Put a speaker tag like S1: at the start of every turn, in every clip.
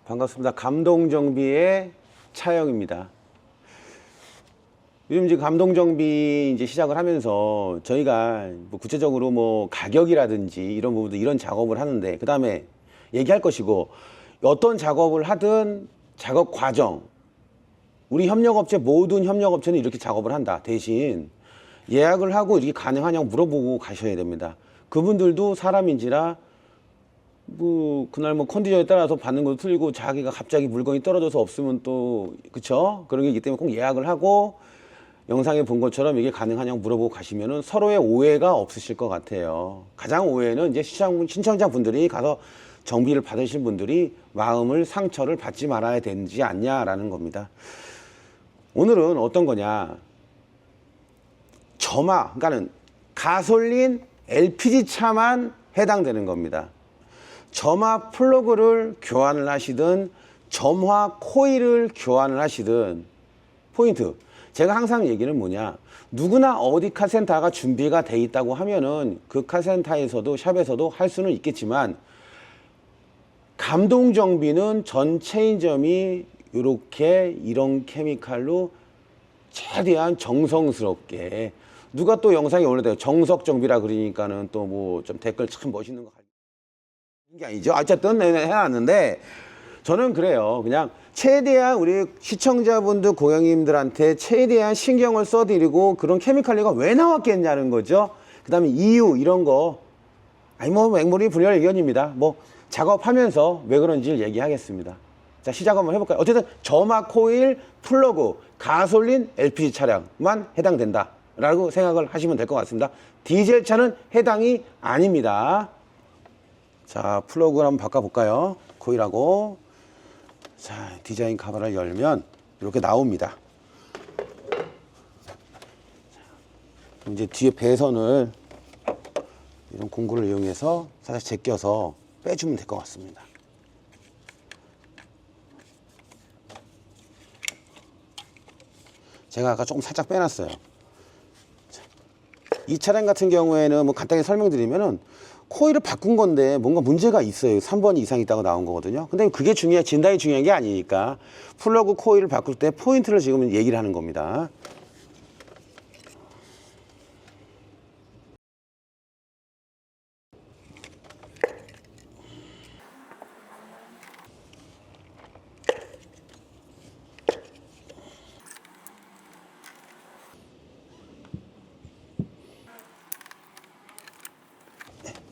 S1: 반갑습니다. 감동정비의 차영입니다. 요즘 이제 감동정비 이제 시작을 하면서 저희가 뭐 구체적으로 뭐 가격이라든지 이런 부분도 이런 작업을 하는데, 그 다음에 얘기할 것이고, 어떤 작업을 하든 작업 과정, 우리 협력업체 모든 협력업체는 이렇게 작업을 한다. 대신 예약을 하고 이렇게 가능하냐고 물어보고 가셔야 됩니다. 그분들도 사람인지라 뭐 그날 뭐 컨디션에 따라서 받는 것도 틀리고, 자기가 갑자기 물건이 떨어져서 없으면 또 그쵸? 그런 게 있기 때문에 꼭 예약을 하고 영상에 본 것처럼 이게 가능하냐고 물어보고 가시면은 서로의 오해가 없으실 것 같아요. 가장 오해는 이제 신청자분들이 가서 정비를 받으실 분들이 마음을 상처를 받지 말아야 되지 않냐라는 겁니다. 오늘은 어떤 거냐, 그러니까는 가솔린 LPG 차만 해당되는 겁니다. 점화 플러그를 교환을 하시든 점화 코일을 교환을 하시든, 포인트, 제가 항상 얘기는 뭐냐, 누구나 어디 카센터가 준비가 돼 있다고 하면은 그 카센터에서도 샵에서도 할 수는 있겠지만, 감동정비는 전 체인점이 이렇게 이런 케미칼로 최대한 정성스럽게, 누가 또 영상에 올려대요 정석정비라 그러니까는 또 뭐 좀 댓글 참 멋있는 거 게 아니죠. 어쨌든 해놨는데, 저는 그래요. 그냥 최대한 우리 시청자분들, 고객님들한테 최대한 신경을 써드리고, 그런 케미칼리가 왜 나왔겠냐는 거죠. 그 다음에 이유, 이런 거, 아니 뭐 맹물이 불여일 의견입니다. 뭐 작업하면서 왜 그런지를 얘기하겠습니다. 자, 시작 한번 해볼까요? 어쨌든 점화 코일, 플러그, 가솔린 LPG 차량만 해당된다 라고 생각을 하시면 될 것 같습니다. 디젤 차는 해당이 아닙니다. 자, 플러그를 한번 바꿔볼까요? 코일하고. 자, 디자인 카바를 열면 이렇게 나옵니다. 이제 뒤에 배선을 이런 공구를 이용해서 살짝 제껴서 빼주면 될 것 같습니다. 제가 아까 조금 살짝 빼놨어요. 이 차량 같은 경우에는 뭐 간단히 설명드리면은, 코일을 바꾼 건데 뭔가 문제가 있어요. 3번 이상 있다고 나온 거거든요. 근데 그게 진단이 중요한 게 아니니까 플러그 코일을 바꿀 때 포인트를 지금 얘기를 하는 겁니다.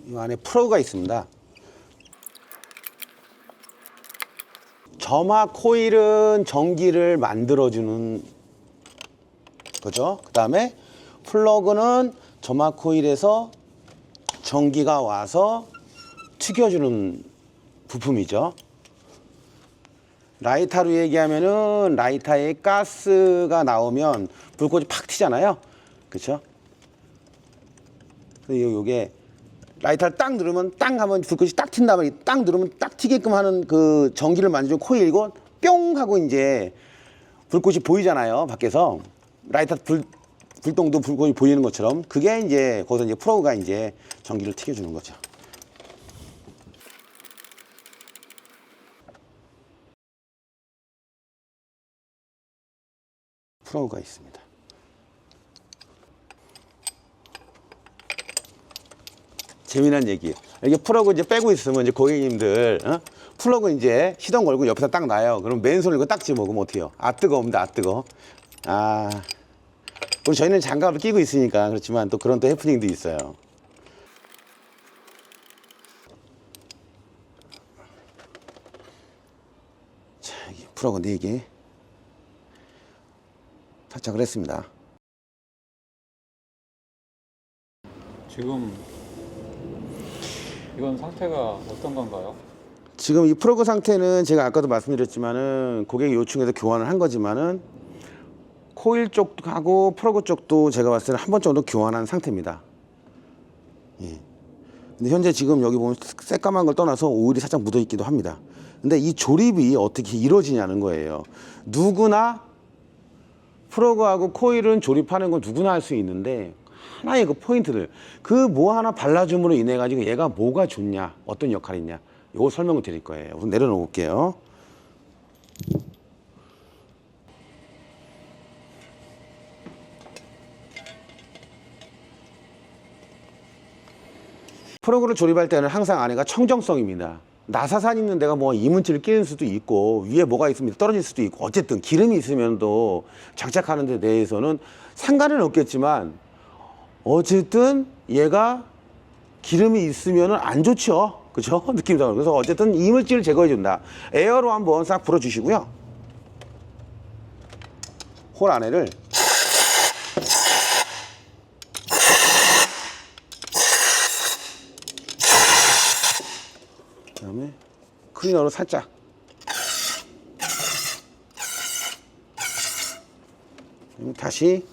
S1: 이 안에 플러그가 있습니다. 점화 코일은 전기를 만들어주는 거죠. 그 다음에 플러그는 점화 코일에서 전기가 와서 튀겨주는 부품이죠. 라이터로 얘기하면은, 라이터에 가스가 나오면 불꽃이 팍 튀잖아요. 그렇죠? 요게 라이터를 딱 누르면 땅 하면 불꽃이 딱 튄 다음에 딱 누르면 딱 튀게끔 하는 그 전기를 만들어준 코일이고, 뿅 하고 이제 불꽃이 보이잖아요. 밖에서 라이터 불똥도 불꽃이 보이는 것처럼, 그게 이제 거기서 이제 플러그가 이제 전기를 튀겨주는 거죠. 플러그가 있습니다. 재미난 얘기예요. 이렇게 플러그 이제 빼고 있으면 이제 고객님들, 플러그 이제 시동 걸고 옆에서 딱 놔요. 그럼 맨손을 이거 딱 집어먹으면 어떡해요? 아, 뜨거웁니다. 아, 뜨거. 아, 우리 저희는 장갑을 끼고 있으니까 그렇지만 또 그런 또 해프닝도 있어요. 자, 여기 플러그 4개 탈착을 했습니다.
S2: 지금 이건 상태가 어떤 건가요?
S1: 지금 이 플러그 상태는 제가 아까도 말씀드렸지만은, 고객이 요청해서 교환을 한 거지만은, 코일 쪽하고 플러그 쪽도 제가 봤을 때는 한 번 정도 교환한 상태입니다. 예. 근데 현재 지금 여기 보면 새까만 걸 떠나서 오일이 살짝 묻어 있기도 합니다. 근데 이 조립이 어떻게 이루어지냐는 거예요. 누구나 플러그하고 코일은 조립하는 건 누구나 할 수 있는데, 하나의 그 포인트들, 그 뭐 하나 발라줌으로 인해 가지고 얘가 뭐가 좋냐, 어떤 역할이 있냐, 이거 설명을 드릴 거예요. 우선 내려놓을게요. 프로그를 조립할 때는 항상 안에가 청정성입니다. 나사산 있는 데가 뭐 이물질을 끼는 수도 있고 위에 뭐가 있으면 떨어질 수도 있고 어쨌든 기름이 있으면 또 장착하는 데 대해서는 상관은 없겠지만 어쨌든 얘가 기름이 있으면 안 좋죠. 그죠? 느낌상으로. 그래서 어쨌든 이물질을 제거해 준다. 에어로 한번 싹 불어 주시고요. 홀 안에를 그다음에 클리너로 살짝 다시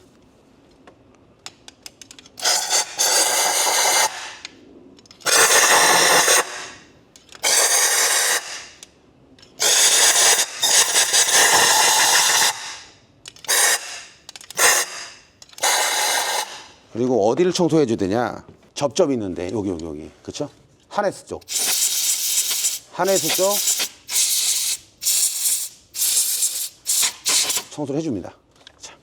S1: 그리고 어디를 청소해 줘야 되냐? 접점 있는데 여기 그렇죠? 하네스 쪽 청소를 해줍니다. 자,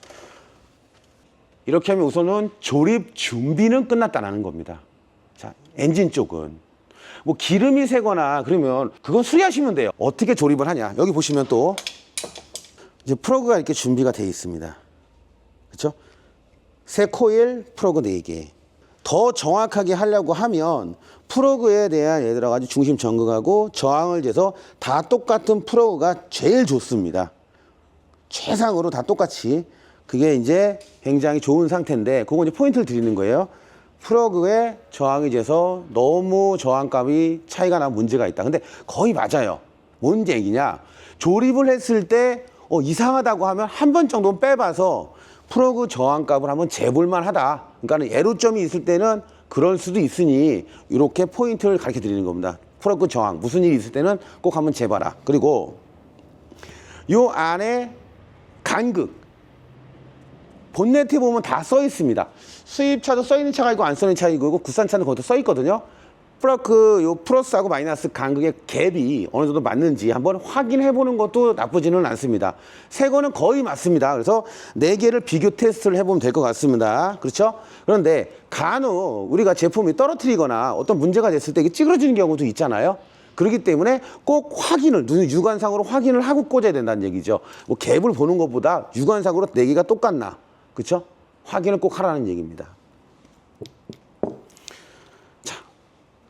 S1: 이렇게 하면 우선은 조립 준비는 끝났다는 겁니다. 자, 엔진 쪽은 뭐 기름이 새거나 그러면 그건 수리하시면 돼요. 어떻게 조립을 하냐? 여기 보시면 또 이제 플러그가 이렇게 준비가 되어 있습니다. 그렇죠? 새 코일 플러그 4개. 더 정확하게 하려고 하면 플러그에 대한 여러 가지 중심 전극하고 저항을 재서 다 똑같은 플러그가 제일 좋습니다. 최상으로 다 똑같이. 그게 이제 굉장히 좋은 상태인데 그거 이제 포인트를 드리는 거예요. 플러그에 저항이 재서 너무 저항감이 차이가 나면 문제가 있다. 근데 거의 맞아요. 뭔 얘기냐? 조립을 했을 때 이상하다고 하면 한 번 정도는 빼봐서 플러그 저항값을 한번 재볼만 하다. 그러니까 애로점이 있을 때는 그럴 수도 있으니 이렇게 포인트를 가르쳐 드리는 겁니다. 플러그 저항 무슨 일이 있을 때는 꼭 한번 재봐라. 그리고 요 안에 간극 본네트에 보면 다 써 있습니다. 수입차도 써 있는 차가 있고 안 써 있는 차가 있고 국산차는 거기도 써 있거든요. 요 플러스하고 마이너스 간극의 갭이 어느 정도 맞는지 한번 확인해 보는 것도 나쁘지는 않습니다. 새 거는 거의 맞습니다. 그래서 4개를 비교 테스트를 해보면 될 것 같습니다. 그렇죠? 그런데 간혹 우리가 제품이 떨어뜨리거나 어떤 문제가 됐을 때 이게 찌그러지는 경우도 있잖아요. 그렇기 때문에 꼭 확인을 육안상으로 확인을 하고 꽂아야 된다는 얘기죠. 뭐 갭을 보는 것보다 육안상으로 4개가 똑같나, 그렇죠? 확인을 꼭 하라는 얘기입니다.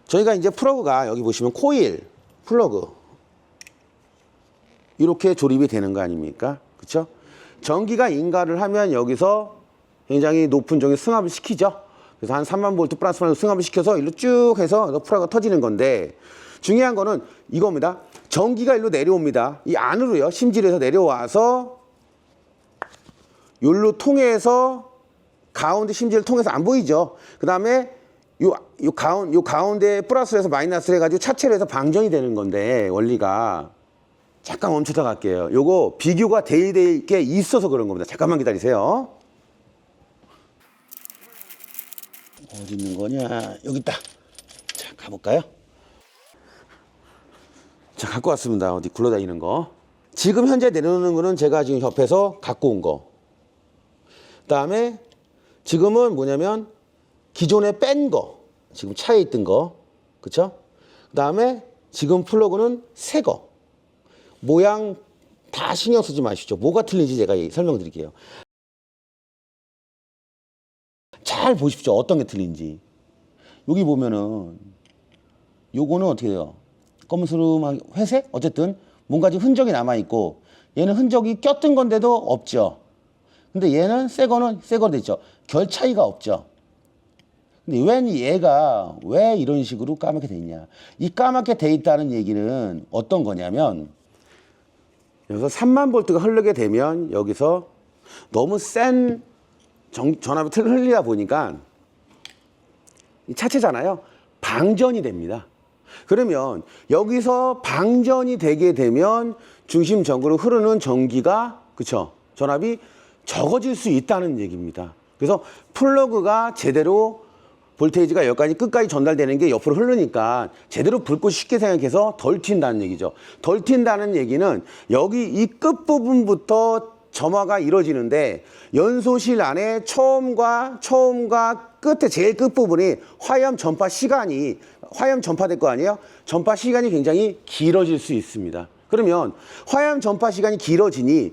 S1: 저희가 이제 플러그가 여기 보시면 코일, 플러그 이렇게 조립이 되는 거 아닙니까? 그렇죠? 전기가 인가를 하면 여기서 굉장히 높은 전기 승합을 시키죠. 그래서 한 3만 볼트 플러스 마이너스 승합을 시켜서 일로 쭉 해서 플러그가 터지는 건데 중요한 거는 이겁니다. 전기가 일로 내려옵니다. 이 안으로요. 심지에서 내려와서 여기로 통해서 가운데 심지를 통해서 안 보이죠. 그 다음에 요 가운데 플러스에서 마이너스를 해가지고 차체로 해서 방전이 되는 건데 원리가 잠깐 멈춰다 갈게요. 요거 비교가 될 게 있어서 그런 겁니다. 잠깐만 기다리세요. 어디 있는 거냐? 여기 있다. 자, 가볼까요? 자, 갖고 왔습니다. 어디 굴러다니는 거. 지금 현재 내려오는 거는 제가 지금 옆에서 갖고 온 거. 그 다음에 지금은 뭐냐면 기존에 뺀 거, 지금 차에 있던 거, 그쵸? 그 다음에 지금 플러그는 새 거. 모양 다 신경 쓰지 마시죠. 뭐가 틀린지 제가 설명드릴게요. 잘 보십시오. 어떤 게 틀린지. 여기 보면은 요거는 어떻게 돼요? 검은스름한 회색? 어쨌든 뭔가 지금 흔적이 남아있고 얘는 흔적이 꼈던 건데도 없죠. 근데 얘는 새 거는 새 거로 돼 있죠. 결 차이가 없죠. 근데 얘가 왜 이런 식으로 까맣게 돼 있냐? 이 까맣게 돼 있다는 얘기는 어떤 거냐면 여기서 3만 볼트가 흐르게 되면 여기서 너무 센 전압이 흘리다 보니까 이 차체잖아요. 방전이 됩니다. 그러면 여기서 방전이 되게 되면 중심 전구로 흐르는 전기가 그쵸? 전압이 적어질 수 있다는 얘기입니다. 그래서 플러그가 제대로 볼테이지가 여기까지 끝까지 전달되는 게 옆으로 흐르니까 제대로 붉고 쉽게 생각해서 덜 튄다는 얘기죠. 덜 튄다는 얘기는 여기 이 끝부분부터 점화가 이루어지는데 연소실 안에 처음과 끝에 제일 끝부분이 화염 전파 시간이 화염 전파될 거 아니에요? 전파 시간이 굉장히 길어질 수 있습니다. 그러면 화염 전파 시간이 길어지니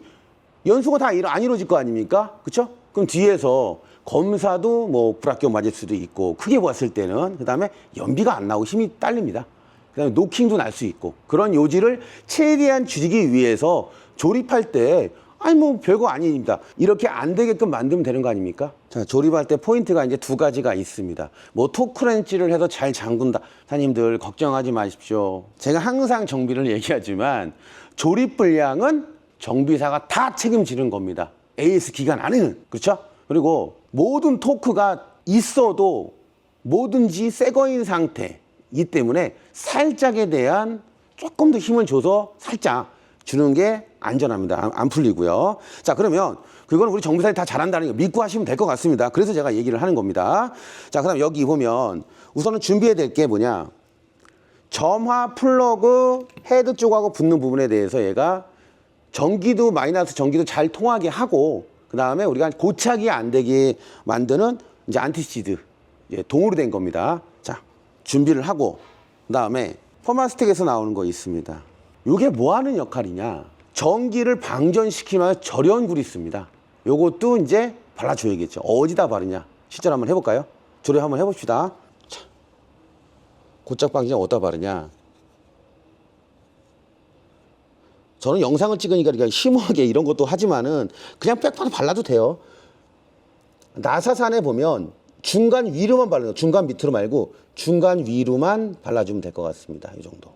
S1: 연소가 다 안 이루어질 거 아닙니까? 그렇죠? 그럼 뒤에서 검사도 뭐 불합격 맞을 수도 있고 크게 봤을 때는 그다음에 연비가 안 나오고 힘이 딸립니다. 그다음에 노킹도 날 수 있고 그런 요지를 최대한 줄이기 위해서 조립할 때 아니 뭐 별거 아닙니다. 이렇게 안 되게끔 만들면 되는 거 아닙니까? 자, 조립할 때 포인트가 이제 두 가지가 있습니다. 뭐 토크렌치를 해서 잘 잠근다. 사장님들 걱정하지 마십시오. 제가 항상 정비를 얘기하지만 조립 분량은 정비사가 다 책임지는 겁니다. AS 기간 안에는. 그렇죠? 그리고 모든 토크가 있어도 뭐든지 새 거인 상태이기 때문에 살짝에 대한 조금 더 힘을 줘서 살짝 주는 게 안전합니다. 안 풀리고요. 자, 그러면 그거는 우리 정비사들이 다 잘한다는 거 믿고 하시면 될 것 같습니다. 그래서 제가 얘기를 하는 겁니다. 자, 그다음 여기 보면 우선은 준비해야 될 게 뭐냐. 점화 플러그 헤드 쪽하고 붙는 부분에 대해서 얘가 전기도 마이너스 전기도 잘 통하게 하고 그 다음에 우리가 고착이 안 되게 만드는 이제 안티시드 동으로 된 겁니다. 자, 준비를 하고 그 다음에 퍼마스텍에서 나오는 거 있습니다. 이게 뭐 하는 역할이냐? 전기를 방전시키면 절연 그리스입니다. 요것도 이제 발라줘야겠죠. 어디다 바르냐? 실제로 한번 해볼까요? 조립 한번 해봅시다. 자, 고착 방지제 어디다 바르냐? 저는 영상을 찍으니까 그러니까 심오하게 이런 것도 하지만은 그냥 빽빽 발라도 돼요. 나사산에 보면 중간 위로만 바르는 거, 중간 밑으로 말고 중간 위로만 발라주면 될 것 같습니다. 이 정도.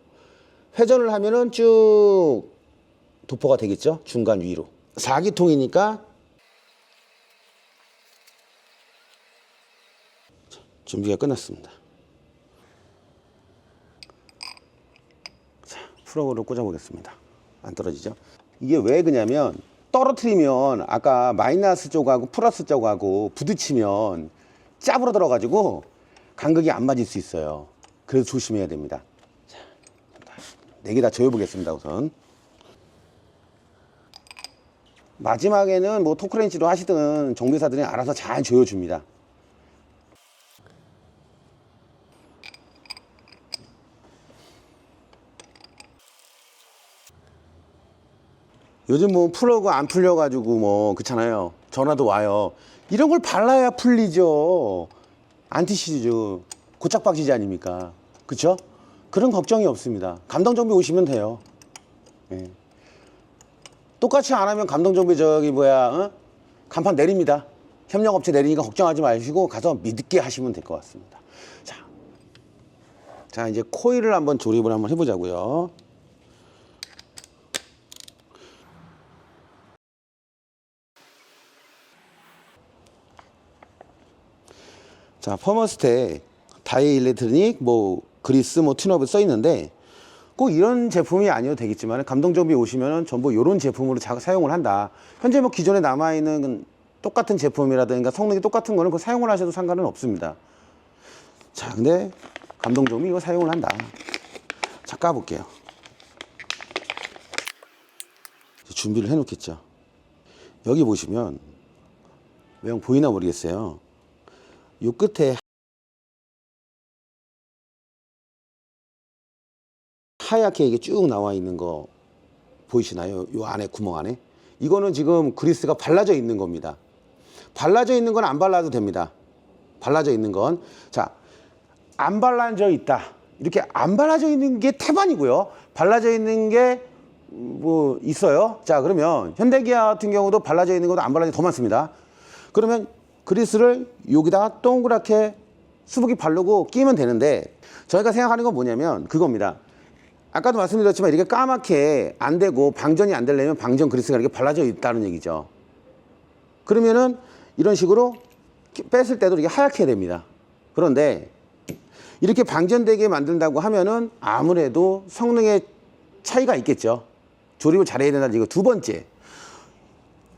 S1: 회전을 하면은 쭉 도포가 되겠죠. 중간 위로. 4기통이니까 준비가 끝났습니다. 자, 플러그로 꽂아보겠습니다. 안 떨어지죠? 이게 왜 그냐면 떨어뜨리면 아까 마이너스 쪽하고 플러스 쪽하고 부딪히면 짜부러들어 가지고 간극이 안 맞을 수 있어요. 그래서 조심해야 됩니다. 자, 4개 다 조여보겠습니다. 우선 마지막에는 뭐 토크렌치로 하시든 정비사들이 알아서 잘 조여줍니다. 요즘 뭐 플러그 안 풀려가지고 뭐 그렇잖아요. 전화도 와요. 이런 걸 발라야 풀리죠. 안티시즈 고착 방지제 아닙니까? 그렇죠? 그런 걱정이 없습니다. 감동정비 오시면 돼요. 예. 똑같이 안 하면 감동정비 저기 뭐야 간판 내립니다. 협력업체 내리니까 걱정하지 마시고 가서 믿게 하시면 될 것 같습니다. 자 이제 코일을 한번 조립을 한번 해보자고요. 자, 퍼머스텍, 다이일렉트닉, 뭐 그리스, 뭐 튜너브 써 있는데 꼭 이런 제품이 아니어도 되겠지만 감동정비 오시면은 전부 이런 제품으로 사용을 한다. 현재 뭐 기존에 남아 있는 똑같은 제품이라든가 성능이 똑같은 거는 그 사용을 하셔도 상관은 없습니다. 자, 근데 감동정비 이거 사용을 한다. 자, 까볼게요. 준비를 해놓겠죠. 여기 보시면 외형 보이나 모르겠어요. 요 끝에 하얗게 이게 쭉 나와 있는 거 보이시나요? 요 안에 구멍 안에 이거는 지금 그리스가 발라져 있는 겁니다. 발라져 있는 건 안 발라도 됩니다. 발라져 있는 건 자, 안 발라져 있다. 이렇게 안 발라져 있는 게 태반이고요. 발라져 있는 게 뭐 있어요. 자, 그러면 현대기아 같은 경우도 발라져 있는 것도 안 발라져 더 많습니다. 그러면 그리스를 여기다가 동그랗게 수북이 바르고 끼면 되는데 저희가 생각하는 건 뭐냐면 그겁니다. 아까도 말씀드렸지만 이렇게 까맣게 안 되고 방전이 안 되려면 방전 그리스가 이렇게 발라져 있다는 얘기죠. 그러면은 이런 식으로 뺐을 때도 이렇게 하얗게 됩니다. 그런데 이렇게 방전되게 만든다고 하면은 아무래도 성능에 차이가 있겠죠. 조립을 잘해야 된다는 이거 두 번째.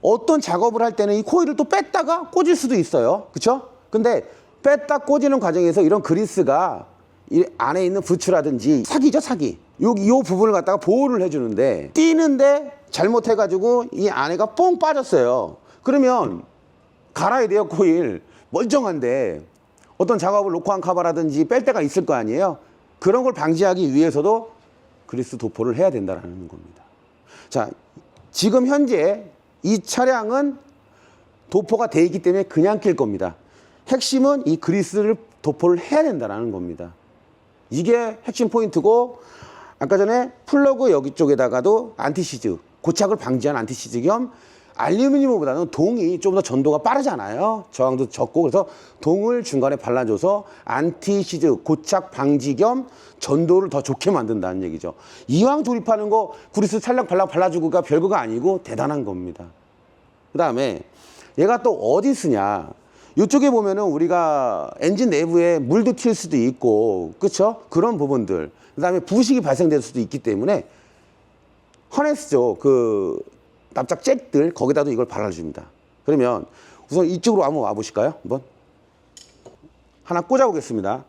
S1: 어떤 작업을 할 때는 이 코일을 또 뺐다가 꽂을 수도 있어요. 그렇죠? 근데 뺐다 꽂이는 과정에서 이런 그리스가 이 안에 있는 부츠라든지 사기죠, 사기. 요 부분을 갖다가 보호를 해주는데 뛰는데 잘못해가지고 이 안에가 뽕 빠졌어요. 그러면 갈아야 돼요, 코일. 멀쩡한데 어떤 작업을 놓고 한 카바라든지 뺄 때가 있을 거 아니에요. 그런 걸 방지하기 위해서도 그리스 도포를 해야 된다는 겁니다. 자, 지금 현재 이 차량은 도포가 돼 있기 때문에 그냥 낄 겁니다. 핵심은 이 그리스를 도포를 해야 된다는 겁니다. 이게 핵심 포인트고, 아까 전에 플러그 여기 쪽에다가도 안티시즈, 고착을 방지한 안티시즈 겸 알루미늄보다는 동이 좀 더 전도가 빠르잖아요. 저항도 적고. 그래서 동을 중간에 발라줘서 안티시즈, 고착 방지 겸 전도를 더 좋게 만든다는 얘기죠. 이왕 조립하는 거 그리스 찰랑 발라주고가 별거가 아니고 대단한 겁니다. 그 다음에 얘가 또 어디 쓰냐. 이쪽에 보면은 우리가 엔진 내부에 물도 튈 수도 있고, 그쵸? 그런 부분들. 그 다음에 부식이 발생될 수도 있기 때문에 허네스죠. 그 납작 잭들 거기다도 이걸 발라줍니다. 그러면 우선 이쪽으로 한번 와보실까요? 한번 하나 꽂아보겠습니다.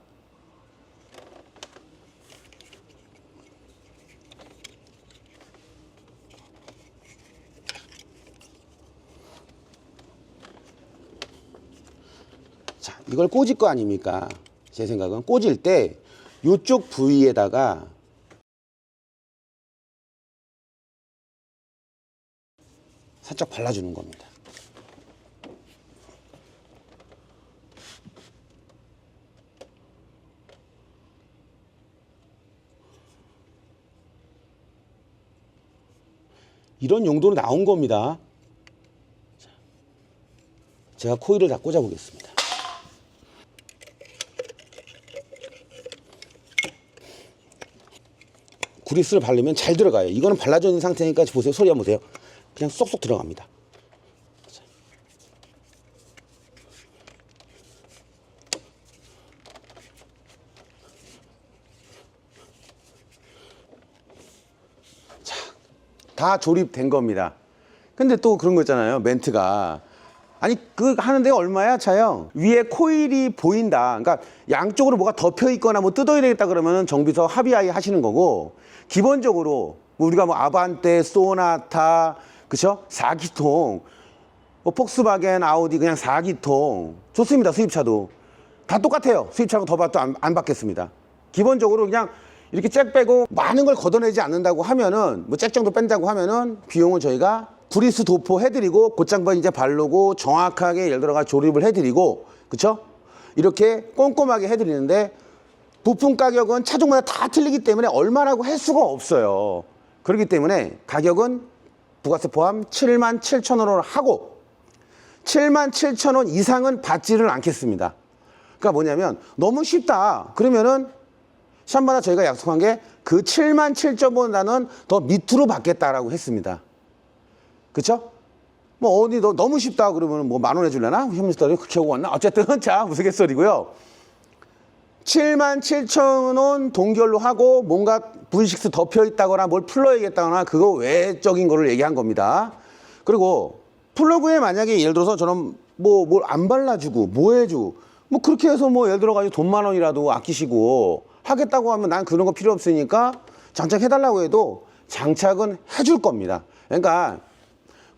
S1: 자, 이걸 꽂을 거 아닙니까? 제 생각은 꽂을 때 이쪽 부위에다가 살짝 발라주는 겁니다. 이런 용도로 나온 겁니다. 제가 코일을 다 꽂아 보겠습니다. 그리스를 바르면 잘 들어가요. 이거는 발라져 있는 상태니까 보세요. 소리 한번 보세요. 그냥 쏙쏙 들어갑니다. 자, 다 조립된 겁니다. 근데 또 그런 거 있잖아요. 멘트가. 아니, 그 하는데 얼마야, 차요? 위에 코일이 보인다. 그러니까 양쪽으로 뭐가 덮여 있거나 뭐 뜯어야 되겠다 그러면은 정비서 합의하에 하시는 거고, 기본적으로 우리가 뭐 아반떼, 소나타, 그쵸? 4기통, 뭐 폭스바겐, 아우디 그냥 4기통 좋습니다. 수입차도 다 똑같아요. 수입차고 더 봐도 안 받겠습니다. 기본적으로 그냥 이렇게 잭 빼고 많은 걸 걷어내지 않는다고 하면은, 뭐 잭 정도 뺀다고 하면은 비용을 저희가 그리스 도포 해드리고 곧장번 이제 바르고 정확하게 예를 들어가 조립을 해드리고, 그쵸? 이렇게 꼼꼼하게 해드리는데 부품 가격은 차종마다 다 틀리기 때문에 얼마라고 할 수가 없어요. 그렇기 때문에 가격은 부가세 포함 77,000원으로 하고 77,000원 이상은 받지를 않겠습니다. 그러니까 뭐냐면 너무 쉽다. 그러면은 샵마다 저희가 약속한 게 그 77,000원보다는 더 밑으로 받겠다라고 했습니다. 그쵸? 뭐 어디 너무 쉽다 그러면 뭐 10,000원 해줄래나? 현미스터리 그렇게 하고 왔나? 어쨌든 자, 무스갯소리고요. 77,000원 동결로 하고 뭔가 V6 덮여 있다거나 뭘 풀러야겠다거나 그거 외적인 거를 얘기한 겁니다. 그리고 플러그에 만약에 예를 들어서 저는 뭐 뭘 안 발라주고 뭐 해주고 뭐 그렇게 해서 뭐 예를 들어가지고 돈 10,000원이라도 아끼시고 하겠다고 하면 난 그런 거 필요 없으니까 장착해달라고 해도 장착은 해줄 겁니다. 그러니까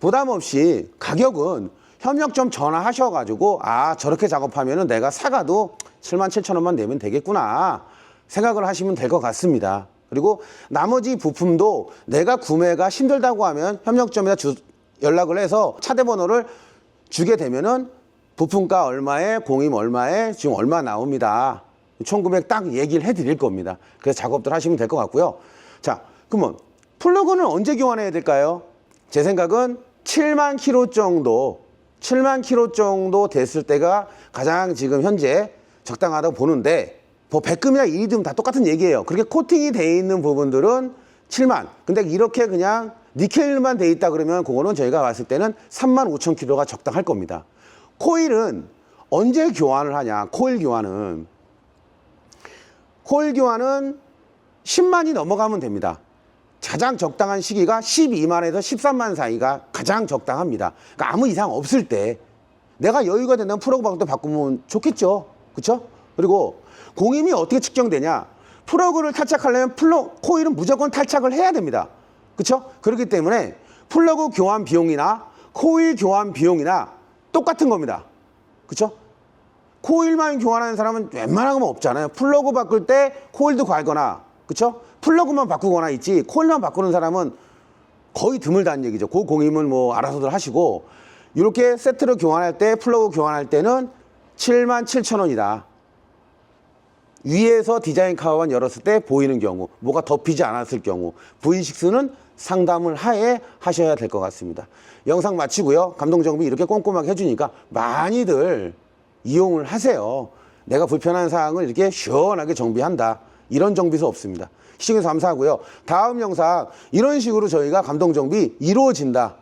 S1: 부담 없이 가격은 협력점 전화하셔가지고 아 저렇게 작업하면은 내가 사가도 77,000원만 내면 되겠구나 생각을 하시면 될 것 같습니다. 그리고 나머지 부품도 내가 구매가 힘들다고 하면 협력점에다 연락을 해서 차대 번호를 주게 되면은 부품가 얼마에 공임 얼마에 지금 얼마 나옵니다. 총 금액 딱 얘기를 해드릴 겁니다. 그래서 작업들 하시면 될 것 같고요. 자, 그러면 플러그는 언제 교환해야 될까요? 제 생각은 7만 킬로 정도 7만 킬로 정도 됐을 때가 가장 지금 현재 적당하다고 보는데 뭐 백금이나 이리듐 다 똑같은 얘기예요. 그렇게 코팅이 돼 있는 부분들은 7만. 근데 이렇게 그냥 니켈만 돼 있다 그러면 그거는 저희가 봤을 때는 35,000킬로가 적당할 겁니다. 코일은 언제 교환을 하냐? 코일 교환은 10만이 넘어가면 됩니다. 가장 적당한 시기가 12만에서 13만 사이가 가장 적당합니다. 그러니까 아무 이상 없을 때 내가 여유가 된다면 프로그램도 바꾸면 좋겠죠. 그쵸? 그리고 공임이 어떻게 측정되냐? 플러그를 탈착하려면 코일은 무조건 탈착을 해야 됩니다. 그쵸? 그렇기 때문에 플러그 교환 비용이나 코일 교환 비용이나 똑같은 겁니다. 그쵸? 코일만 교환하는 사람은 웬만한 건 없잖아요. 플러그 바꿀 때 코일도 갈거나, 그쵸? 플러그만 바꾸거나 있지, 코일만 바꾸는 사람은 거의 드물다는 얘기죠. 그 공임은 뭐 알아서들 하시고, 이렇게 세트로 교환할 때, 플러그 교환할 때는 77,000원이다. 위에서 디자인 카바만 열었을 때 보이는 경우, 뭐가 덮이지 않았을 경우, V6는 상담을 하에 하셔야 될 것 같습니다. 영상 마치고요. 감동정비 이렇게 꼼꼼하게 해주니까 많이들 이용을 하세요. 내가 불편한 사항을 이렇게 시원하게 정비한다. 이런 정비소 없습니다. 시청해주셔서 감사하고요. 다음 영상 이런 식으로 저희가 감동정비 이루어진다.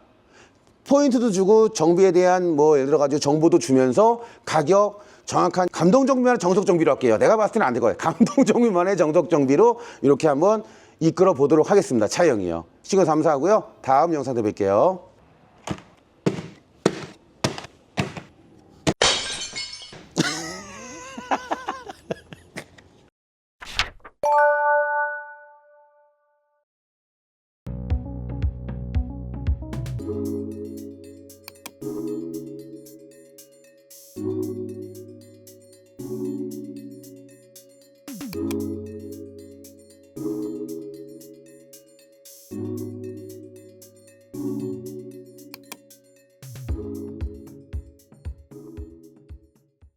S1: 포인트도 주고 정비에 대한 뭐 예를 들어가지고 정보도 주면서 가격 정확한 감동정비만의 정석정비로 할게요. 내가 봤을 때는 안 될 거예요. 감동정비만의 정석정비로 이렇게 한번 이끌어 보도록 하겠습니다. 차영이요. 시청해주셔서 감사하고요. 다음 영상 때 뵐게요.